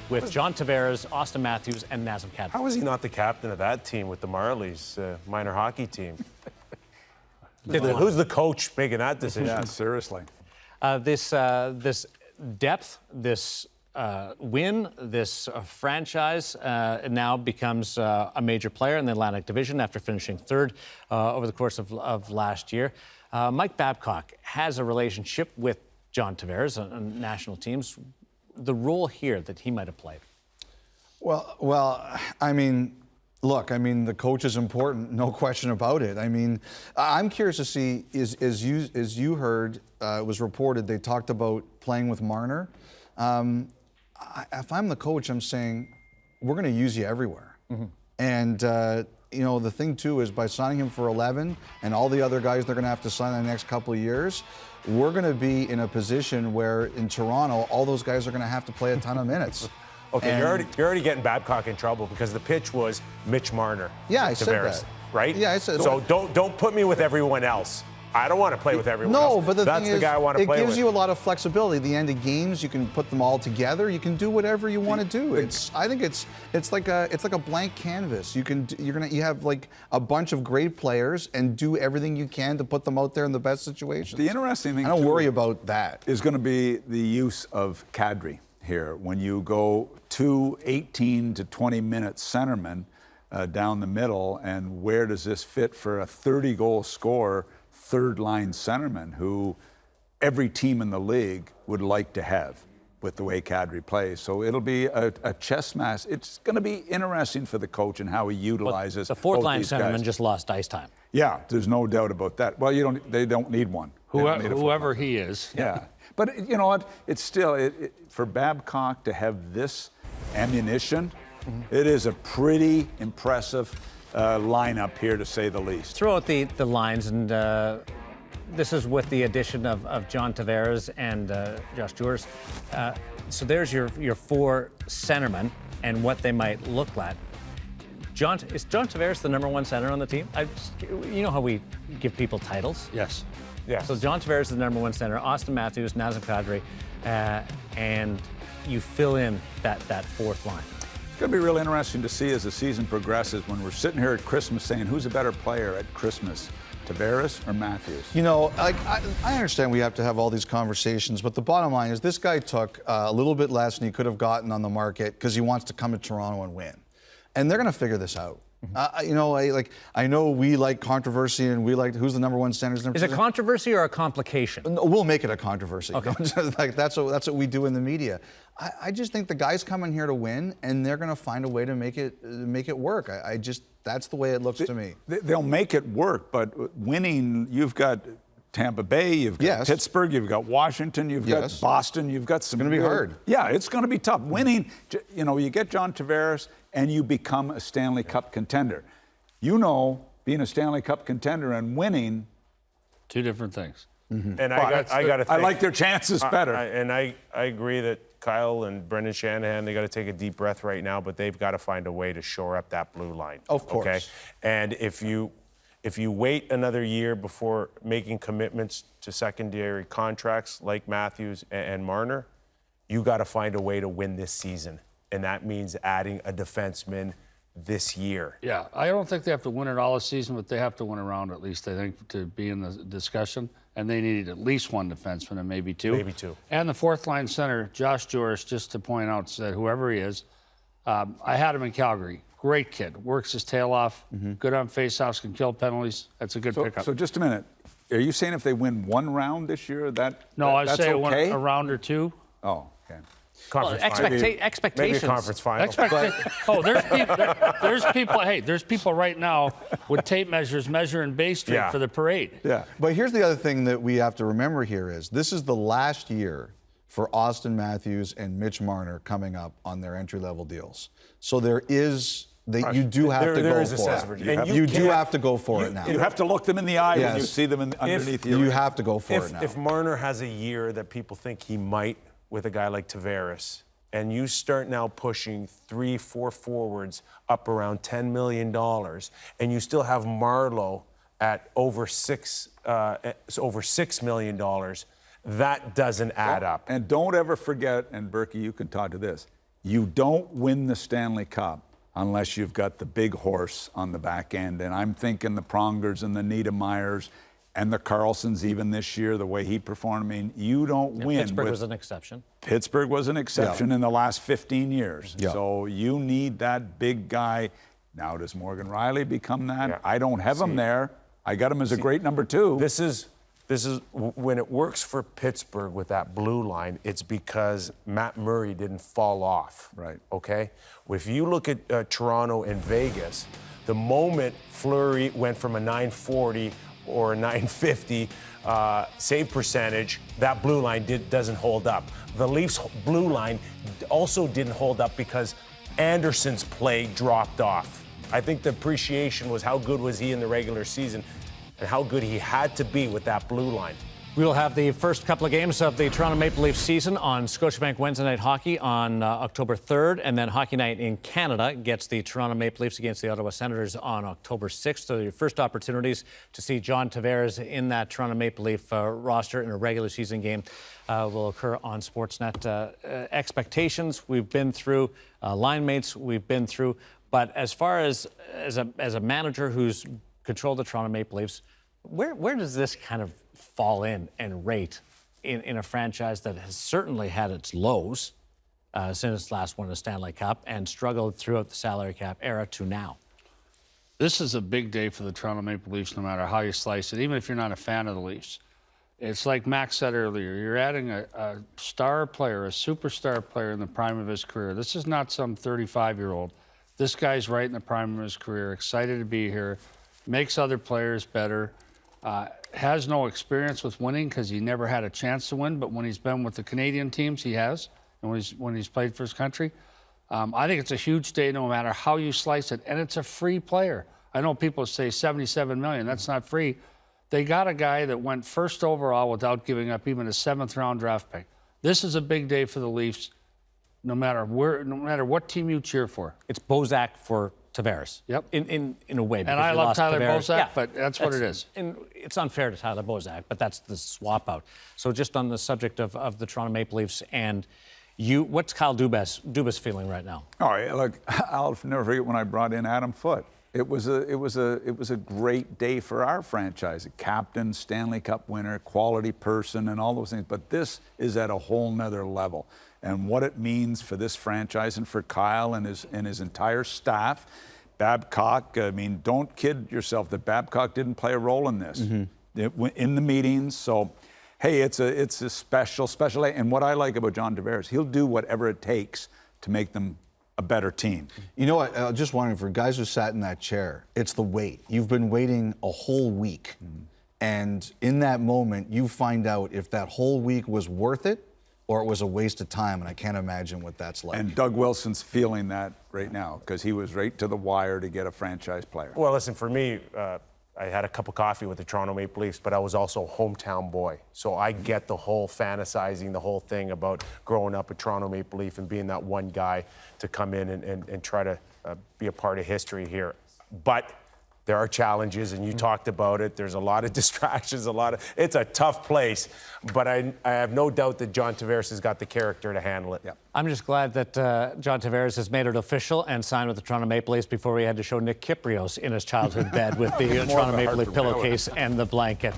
with John Tavares, Austin Matthews, and Nazem Kadri. How is he not the captain of that team with the Marlies, minor hockey team? Who's the coach making that decision? Yeah, seriously. This depth, this win, this franchise now becomes a major player in the Atlantic Division after finishing third over the course of last year. Mike Babcock has a relationship with John Tavares on national teams. The role here that he might have played. Well, I mean, look, I mean, the coach is important, no question about it. I mean, I'm curious to see, as you heard, it was reported, they talked about playing with Marner. If I'm the coach, I'm saying, we're going to use you everywhere. Mm-hmm. And, you know, the thing, too, is by signing him for 11 and all the other guys they're going to have to sign in the next couple of years, we're going to be in a position where in Toronto, all those guys are going to have to play a ton of minutes. Okay, and you're already getting Babcock in trouble because the pitch was Mitch Marner. Yeah, I Tavares, said that. Right? Yeah, I said so. Don't put me with everyone else. I don't want to play with everyone else. No, but that's thing the is, guy I want to play with. It gives you a lot of flexibility. At the end of games, you can put them all together. You can do whatever you want to do. I think it's like a blank canvas. You have like a bunch of great players and do everything you can to put them out there in the best situations. The interesting thing, I don't worry about that. Is going to be the use of Kadri here when you go 2 18 to 20-minute centermen down the middle, and where does this fit for a 30-goal scorer? Third-line centerman who every team in the league would like to have with the way Kadri plays. So it'll be a chess match. It's going to be interesting for the coach and how he utilizes. The fourth-line centerman guys. Just lost ice time. Yeah, there's no doubt about that. Well, they don't need one. Whoever he is. Yeah, but you know what? It's still for Babcock to have this ammunition. Mm-hmm. It is a pretty impressive lineup here, to say the least. Throw out the lines, and this is with the addition of John Tavares and Josh Jewers. So there's your four centermen and what they might look like. Is John Tavares the number one center on the team? You know how we give people titles? Yes. Yeah. So John Tavares is the number one center, Austin Matthews, Nazem Kadri, and you fill in that fourth line. It's going to be real interesting to see as the season progresses when we're sitting here at Christmas saying who's a better player at Christmas, Tavares or Matthews? You know, I understand we have to have all these conversations, but the bottom line is this guy took a little bit less than he could have gotten on the market because he wants to come to Toronto and win. And they're going to figure this out. You know, I know we like controversy and we like who's the number one center. Is it controversy or a complication? No, we'll make it a controversy. Okay. That's what we do in the media. I just think the guys come in here to win, and they're going to find a way to make it work. That's the way it looks to me. They'll make it work, but winning, you've got Tampa Bay, you've got Pittsburgh, you've got Washington, you've got Boston, you've got some. It's going to be hard. Yeah, it's going to be tough. Winning, you know, you get John Tavares and you become a Stanley Cup contender. You know, being a Stanley Cup contender and winning, two different things. Mm-hmm. And I got to think. I like their chances better. I agree that Kyle and Brendan Shanahan, they got to take a deep breath right now, but they've got to find a way to shore up that blue line. Of course. Okay? And if you wait another year before making commitments to secondary contracts like Matthews and Marner, you got to find a way to win this season. And that means adding a defenseman this year. Yeah, I don't think they have to win it all this season, but they have to win a round at least, I think, to be in the discussion. And they needed at least one defenseman and maybe two. Maybe two. And the fourth line center, Josh Jewers, just to point out, said whoever he is, I had him in Calgary. Great kid, works his tail off, good on faceoffs, can kill penalties. That's a good pickup. So just a minute. Are you saying if they win one round this year, that's say okay? A round or two. Oh, okay. Expectations. Maybe a conference final. There's people. Hey, there's people right now with tape measures measuring base straight for the parade. Yeah. But here's the other thing that we have to remember here is this is the last year for Austin Matthews and Mitch Marner coming up on their entry-level deals. So there is. You do have to go for it. You do have to go for it now. You have to look them in the eye when you see them underneath you. You have to go for it now. If Marner has a year that people think he might with a guy like Tavares, and you start now pushing 3-4 forwards up around $10 million, and you still have Marleau at over $6 million, that doesn't add up. And don't ever forget, and Burke, you can talk to this, You don't win the Stanley Cup unless you've got the big horse on the back end. And I'm thinking the Prongers and the Niedermayers and the Carlsons even this year, the way he performed. I mean, you don't win. Pittsburgh was an exception. Pittsburgh was an exception in the last 15 years. Yeah. So you need that big guy. Now, does Morgan Riley become that? Yeah. I don't have him there. I got him as a great number 2. This is when it works for Pittsburgh with that blue line, it's because Matt Murray didn't fall off. Right. Okay? If you look at Toronto and Vegas, the moment Fleury went from a 940 or a 950 save percentage, that blue line doesn't hold up. The Leafs' blue line also didn't hold up because Anderson's play dropped off. I think the appreciation was how good was he in the regular season and how good he had to be with that blue line. We will have the first couple of games of the Toronto Maple Leafs season on Scotiabank Wednesday Night Hockey on October 3rd, and then Hockey Night in Canada gets the Toronto Maple Leafs against the Ottawa Senators on October 6th. So your first opportunities to see John Tavares in that Toronto Maple Leaf roster in a regular season game will occur on Sportsnet. Expectations we've been through, line mates we've been through, but as far as a manager who's controlled the Toronto Maple Leafs, where does this kind of fall in and rate in a franchise that has certainly had its lows since its last won the Stanley Cup and struggled throughout the salary cap era to now? This is a big day for the Toronto Maple Leafs, no matter how you slice it, even if you're not a fan of the Leafs. It's like Max said earlier, you're adding a star player, a superstar player in the prime of his career. This is not some 35-year-old. This guy's right in the prime of his career, excited to be here, makes other players better, has no experience with winning because he never had a chance to win, but when he's been with the Canadian teams, he has, and when he's played for his country. I think it's a huge day no matter how you slice it, and it's a free player. I know people say $77 million. That's not free. They got a guy that went first overall without giving up even a 7th-round draft pick. This is a big day for the Leafs, no matter what team you cheer for. It's Bozak for Tavares. Yep. In a way. And because I you love lost Tyler Tavares. Bozak, Yeah, but that's what it is. And it's unfair to Tyler Bozak, but that's the swap out. So just on the subject of the Toronto Maple Leafs and you, what's Kyle Dubas feeling right now? All right, look, I'll never forget when I brought in Adam Foote. It was a great day for our franchise. A captain, Stanley Cup winner, quality person, and all those things. But this is at a whole nother level. And what it means for this franchise and for Kyle and his entire staff. Babcock, I mean, don't kid yourself that Babcock didn't play a role in this, in the meetings. So, hey, it's a special day. And what I like about John Tavares, he'll do whatever it takes to make them a better team. You know what? Just wondering, for guys who sat in that chair, it's the wait. You've been waiting a whole week. And in that moment, you find out if that whole week was worth it or it was a waste of time, and I can't imagine what that's like. And Doug Wilson's feeling that right now because he was right to the wire to get a franchise player. Well, listen, for me, I had a cup of coffee with the Toronto Maple Leafs, but I was also a hometown boy. So I get the whole fantasizing, the whole thing about growing up a Toronto Maple Leaf and being that one guy to come in and try to be a part of history here. But there are challenges, and you talked about it. There's a lot of distractions, it's a tough place. But I have no doubt that John Tavares has got the character to handle it. Yep. I'm just glad that John Tavares has made it official and signed with the Toronto Maple Leafs before we had to show Nick Kypreos in his childhood bed with the Toronto Maple Leaf pillowcase and the blanket.